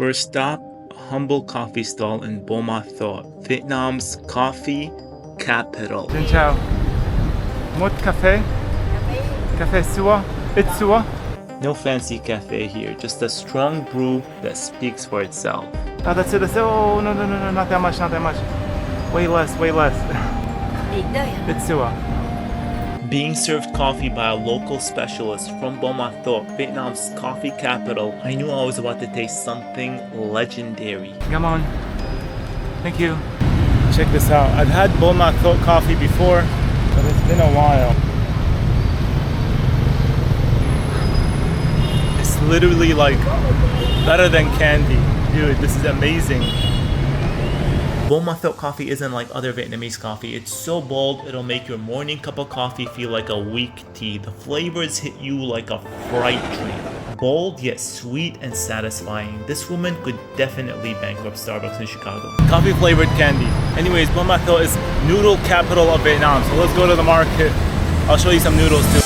First stop, a humble coffee stall in Buon Ma Thout, Vietnam's coffee capital. Xin chào. Một café? Café sua? It's sua? No fancy cafe here, just a strong brew that speaks for itself. Oh, that's it. Oh, no, not that much, not that much. Way less. It's sua. Being served coffee by a local specialist from Buon Ma Thout, Vietnam's coffee capital, I knew I was about to taste something legendary. Come on. Thank you. Check this out. I've had Buon Ma Thout coffee before, but it's been a while. It's literally like better than candy. Dude, this is amazing. Buon Ma Thout coffee isn't like other Vietnamese coffee. It's so bold, it'll make your morning cup of coffee feel like a weak tea. The flavors hit you like a freight train. Bold yet sweet and satisfying. This woman could definitely bankrupt Starbucks in Chicago. Coffee flavored candy. Anyways, Buon Ma Thout is noodle capital of Vietnam. So let's go to the market. I'll show you some noodles too.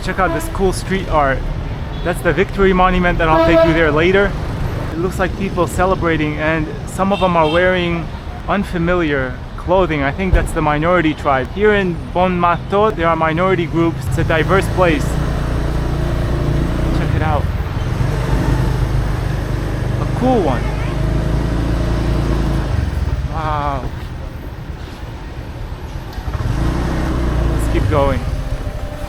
Check out this cool street art. That's the Victory Monument, and I'll take you there later. It looks like people celebrating, and some of them are wearing unfamiliar clothing. I think that's the minority tribe. Here in Buon Ma Thout, there are minority groups. It's a diverse place. Check it out. A cool one. Wow. Let's keep going.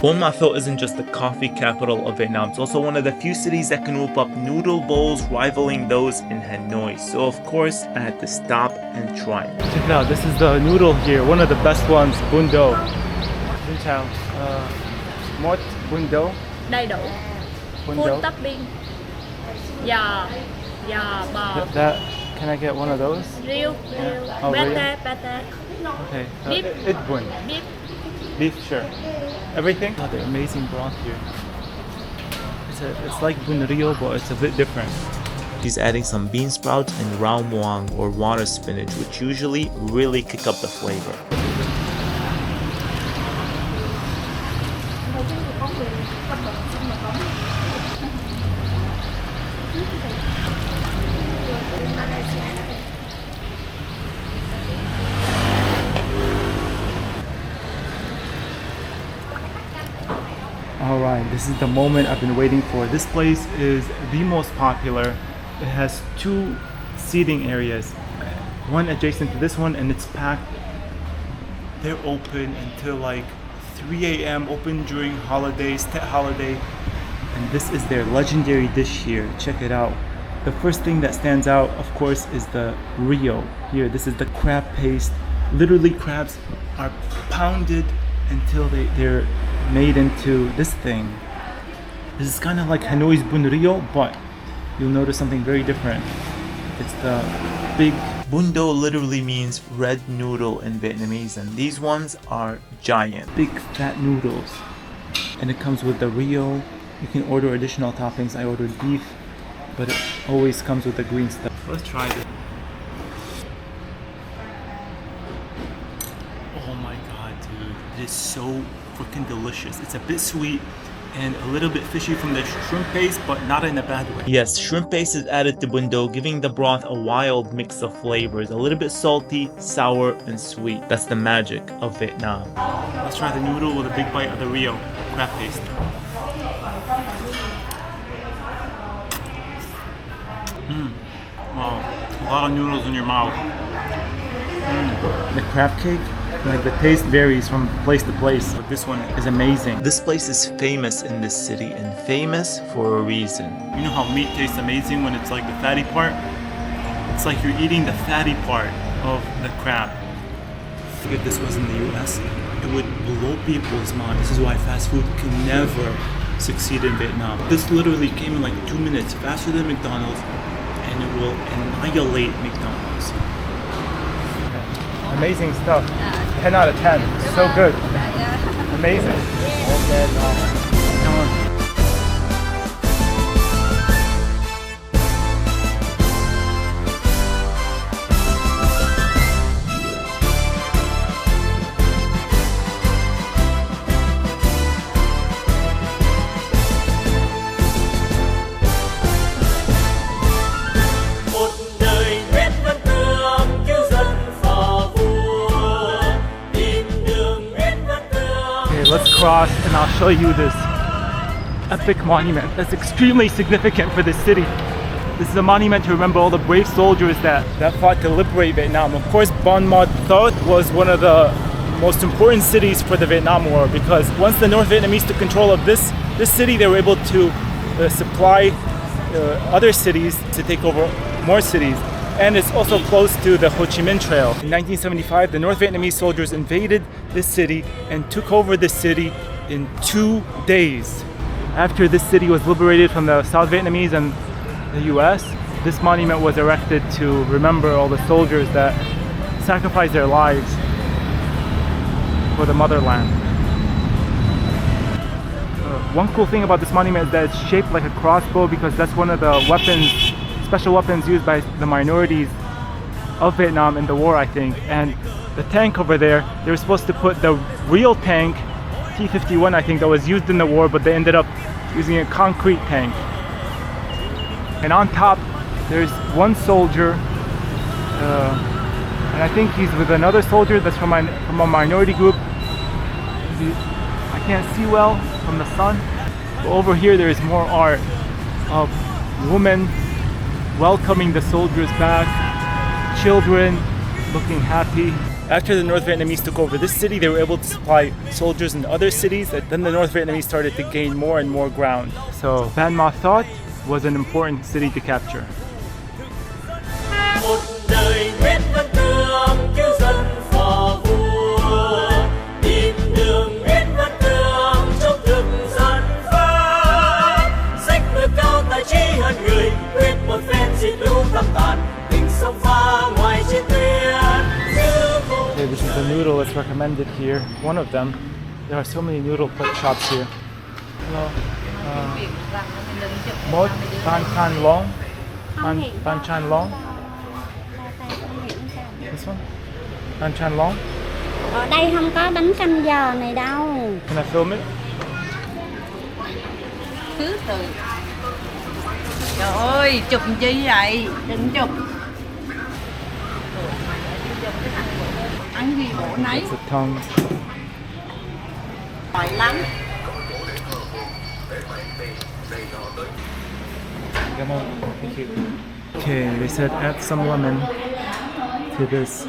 Buon Ma Thout isn't just the coffee capital of Vietnam, it's also one of the few cities that can whoop up noodle bowls rivaling those in Hanoi. So of course, I had to stop and try it. Check it out, this is the noodle here, one of the best ones, bun đậu. Xin chào. Một bun đậu. Đầy đủ. Full topping. Giò bò. Can I get one of those? Riêu. Oh, Pate. Okay. Beef. It bun. Beef. Sure. Everything? Oh, the amazing broth here. It's like bun rio, but it's a bit different. She's adding some bean sprouts and rau muang or water spinach, which usually really kick up the flavor. Alright, this is the moment I've been waiting for. This place is the most popular. It has two seating areas, one adjacent to this one, and it's packed. They're open until like 3 a.m. open during holidays, Tet holiday, and this is their legendary dish here. Check it out. The first thing that stands out, of course, is the Rio. Here, this is the crab paste. Literally, crabs are pounded until they're made into this thing. This is kind of like Hanoi's bun rio, but you'll notice something very different. It's the big... Bun đậu literally means red noodle in Vietnamese, and these ones are giant. Big fat noodles. And it comes with the rio. You can order additional toppings. I ordered beef, but it always comes with the green stuff. Let's try this. Oh my god, dude. It is so freaking delicious. It's a bit sweet and a little bit fishy from the shrimp paste, but not in a bad way. Yes, shrimp paste is added to bun đậu, giving the broth a wild mix of flavors. A little bit salty, sour, and sweet. That's the magic of Vietnam. Let's try the noodle with a big bite of the Rio crab paste. Wow, a lot of noodles in your mouth. The crab cake Like the taste varies from place to place, but this one is amazing. This place is famous in this city and famous for a reason. You know how meat tastes amazing when it's like the fatty part? It's like you're eating the fatty part of the crab. If this was in the US, it would blow people's minds. This is why fast food can never succeed in Vietnam. This literally came in like 2 minutes, faster than McDonald's, and it will annihilate McDonald's. Amazing stuff. 10 out of 10. So good. Amazing. Come on. Let's cross and I'll show you this epic monument that's extremely significant for this city. This is a monument to remember all the brave soldiers that fought to liberate Vietnam. Of course, Buon Ma Thout was one of the most important cities for the Vietnam War, because once the North Vietnamese took control of this city, they were able to supply other cities to take over more cities. And it's also close to the Ho Chi Minh Trail. In 1975, the North Vietnamese soldiers invaded this city and took over this city in 2 days. After this city was liberated from the South Vietnamese and the US, this monument was erected to remember all the soldiers that sacrificed their lives for the motherland. One cool thing about this monument is that it's shaped like a crossbow, because that's one of the weapons, special weapons used by the minorities of Vietnam in the war, I think. And the tank over there, they were supposed to put the real tank, T-51 I think, that was used in the war, but they ended up using a concrete tank. And on top there's one soldier, and I think he's with another soldier that's from a minority group. I can't see well from the sun. But over here there is more art of women welcoming the soldiers back, children looking happy. After the North Vietnamese took over this city, they were able to supply soldiers in other cities. Then the North Vietnamese started to gain more and more ground. So Buon Ma Thout was an important city to capture. Okay, this is the noodle that's recommended here. One of them. There are so many noodle shops here. Hello. Một ban chan long. Ban chan long. This one. Ban chan long. Ở đây không có bánh canh giò này đâu. Can I film it? Thứ từ. Trời ơi, chụp chi vậy? Đừng chụp. Ăn gì bộ nấy. It's a tongue. Giỏi lắm. Come on. Thank you. Okay, they said add some lemon to this.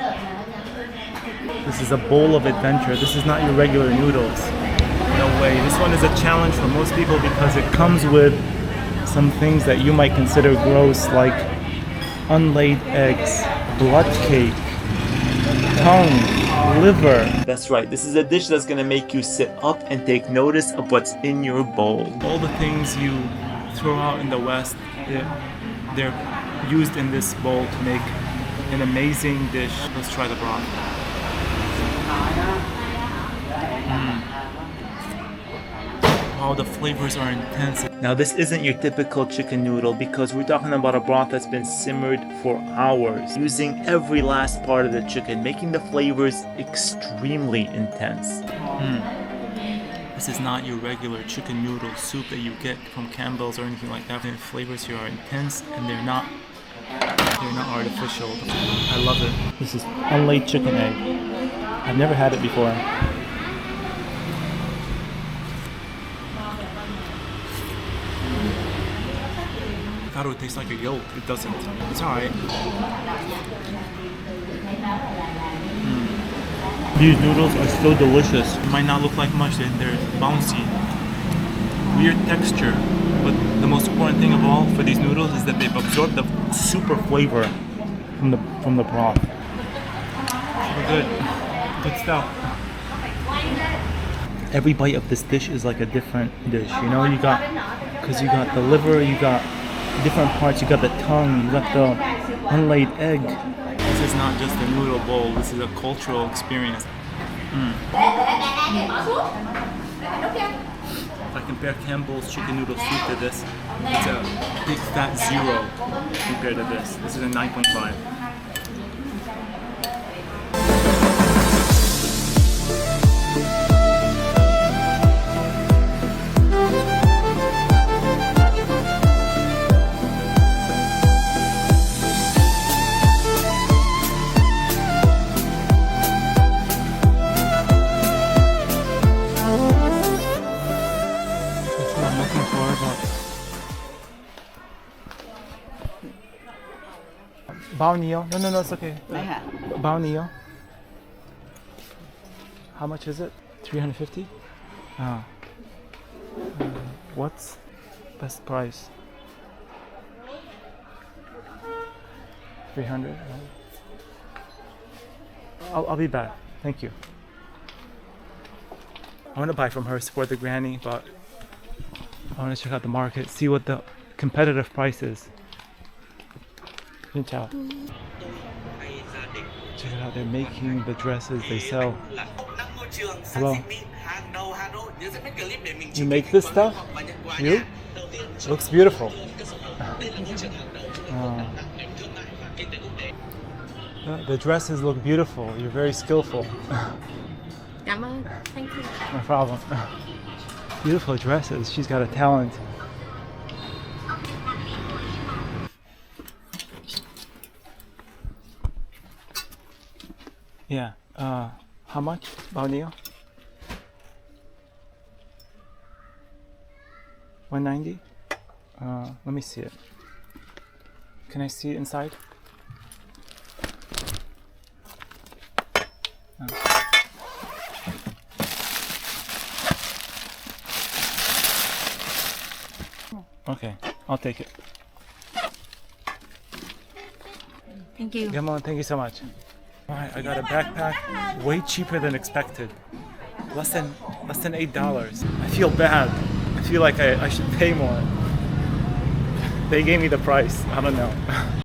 This is a bowl of adventure. This is not your regular noodles. No way. This one is a challenge for most people because it comes with some things that you might consider gross, like unlaid eggs, blood cake, tongue, liver. That's right, this is a dish that's gonna make you sit up and take notice of what's in your bowl. All the things you throw out in the West, they're used in this bowl to make an amazing dish. Let's try the broth. Wow, the flavors are intense. Now this isn't your typical chicken noodle because we're talking about a broth that's been simmered for hours, using every last part of the chicken, making the flavors extremely intense. This is not your regular chicken noodle soup that you get from Campbell's or anything like that. The flavors here are intense and they're not artificial. I love it. This is unlaid chicken egg. I've never had it before. I thought it would taste like a yolk. It doesn't. It's alright. These noodles are so delicious. It might not look like much, they're bouncy. Weird texture, but the most important thing of all for these noodles is that they've absorbed the super flavor from the broth. Good stuff. Every bite of this dish is like a different dish, you know. You got the liver, you got different parts, you got the tongue, you got the unlaid egg. This is not just a noodle bowl, this is a cultural experience. If I compare Campbell's chicken noodle soup to this, it's a big fat 0 compared to this. This is a 9.5. Bao Neo? No, it's okay. Bao Neo. How much is it? 350? Ah. What's best price? 300? I'll be back. Thank you. I want to buy from her, support the granny, but I want to check out the market, see what the competitive price is. Xin chào. Check it out, they're making the dresses they sell. Hello. You make this stuff? You? Looks beautiful. The dresses look beautiful. You're very skillful. Cảm ơn. Thank you. No problem. Beautiful dresses. She's got a talent. Yeah. How much? Bao nhiêu? 190? Let me see it. Can I see it inside? Okay, I'll take it. Thank you. Come on, thank you so much. Alright, I got a backpack, way cheaper than expected. Less than $8. I feel bad. I feel like I should pay more. They gave me the price. I don't know.